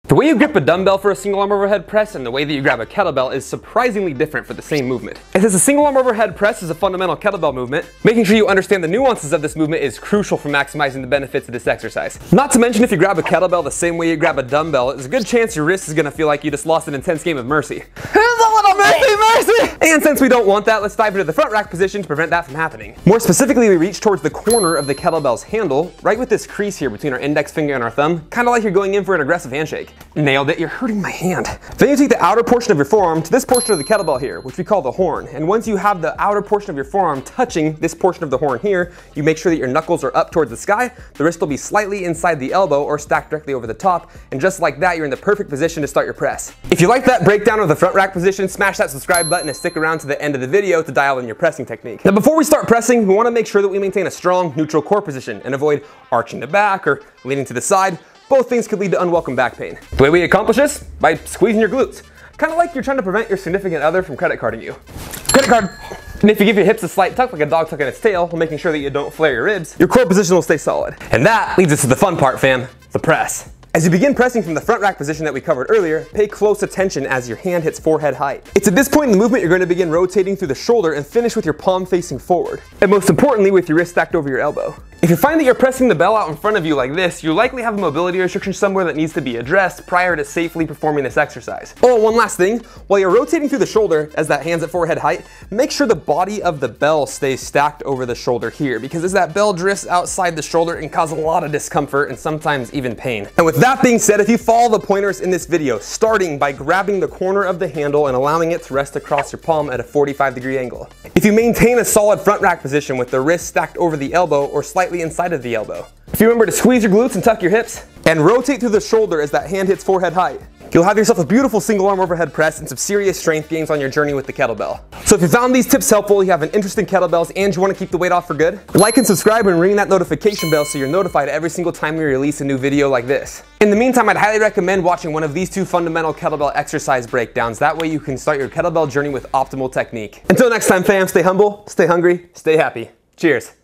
The way you grip a dumbbell for a single arm overhead press and the way that you grab a kettlebell is surprisingly different for the same movement. And since a single arm overhead press is a fundamental kettlebell movement, making sure you understand the nuances of this movement is crucial for maximizing the benefits of this exercise. Not to mention, if you grab a kettlebell the same way you grab a dumbbell, there's a good chance your wrist is going to feel like you just lost an intense game of Mercy. Mercy! And since we don't want that, let's dive into the front rack position to prevent that from happening. More specifically, we reach towards the corner of the kettlebell's handle, right with this crease here between our index finger and our thumb, kind of like you're going in for an aggressive handshake. Nailed it, you're hurting my hand. Then you take the outer portion of your forearm to this portion of the kettlebell here, which we call the horn. And once you have the outer portion of your forearm touching this portion of the horn here, you make sure that your knuckles are up towards the sky, the wrist will be slightly inside the elbow or stacked directly over the top, and just like that, you're in the perfect position to start your press. If you like that breakdown of the front rack position, smash that subscribe button and stick around to the end of the video to dial in your pressing technique. Now before we start pressing, we want to make sure that we maintain a strong neutral core position and avoid arching the back or leaning to the side. Both things could lead to unwelcome back pain. The way we accomplish this? By squeezing your glutes. Kind of like you're trying to prevent your significant other from credit carding you. Credit card. And if you give your hips a slight tuck like a dog tucking its tail while making sure that you don't flare your ribs, your core position will stay solid. And that leads us to the fun part, fam, the press. As you begin pressing from the front rack position that we covered earlier, pay close attention as your hand hits forehead height. It's at this point in the movement you're going to begin rotating through the shoulder and finish with your palm facing forward. And most importantly, with your wrist stacked over your elbow. If you find that you're pressing the bell out in front of you like this, you likely have a mobility restriction somewhere that needs to be addressed prior to safely performing this exercise. Oh, one last thing. While you're rotating through the shoulder as that hand's at forehead height, make sure the body of the bell stays stacked over the shoulder here, because as that bell drifts outside the shoulder, it can cause a lot of discomfort and sometimes even pain. And with that being said, if you follow the pointers in this video, starting by grabbing the corner of the handle and allowing it to rest across your palm at a 45-degree angle. If you maintain a solid front rack position with the wrist stacked over the elbow or slightly inside of the elbow. If you remember to squeeze your glutes and tuck your hips, and rotate through the shoulder as that hand hits forehead height, you'll have yourself a beautiful single arm overhead press and some serious strength gains on your journey with the kettlebell. So if you found these tips helpful, you have an interest in kettlebells, and you want to keep the weight off for good, like and subscribe and ring that notification bell so you're notified every single time we release a new video like this. In the meantime, I'd highly recommend watching one of these two fundamental kettlebell exercise breakdowns. That way you can start your kettlebell journey with optimal technique. Until next time, fam, stay humble, stay hungry, stay happy. Cheers.